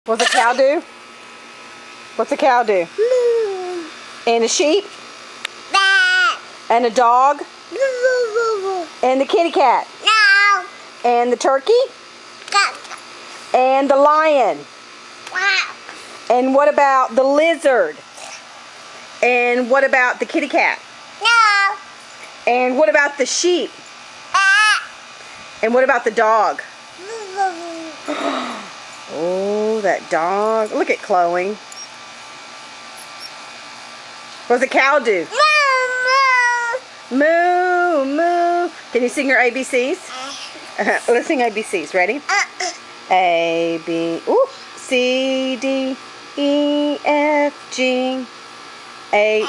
What's a cow do? What's a cow do? Moo. And a sheep? Bah. And a dog? Moo. And the kitty cat? No. And the turkey? Go. And the lion? Wow. And what about the lizard? And what about the kitty cat? No. And what about the sheep? Ah. And what about the dog? Moo. Oh, that dog. Look at Chloe. What's a cow do? Moo. Moo, moo. Can you sing your ABCs? Let's sing ABCs. Ready? A, B, ooh, C, D, E, F, G, H,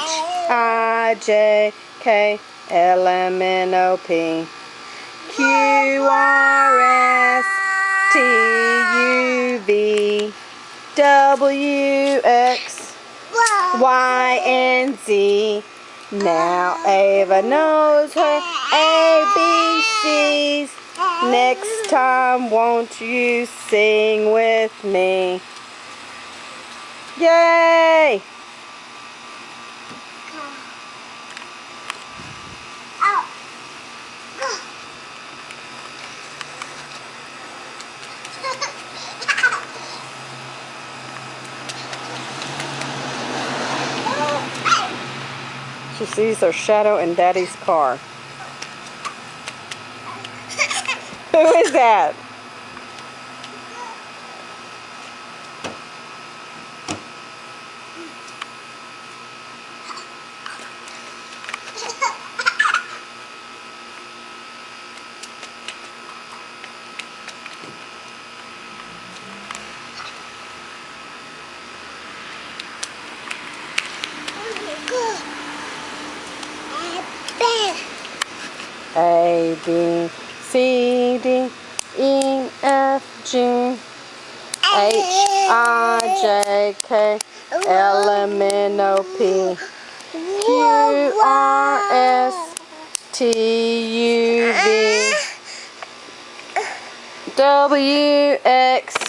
I, J, K, L, M, N, O, P, Q, R, S, T, U, V, W, X, Y, and Z. Now Ava knows her ABCs. Next time, won't you sing with me? Yay! She sees her shadow in Daddy's car. Who is that? A, B, C, D, E, F, G, H, I, J, K, L, M, N, O, P, Q, R, S, T, U, V, W, X,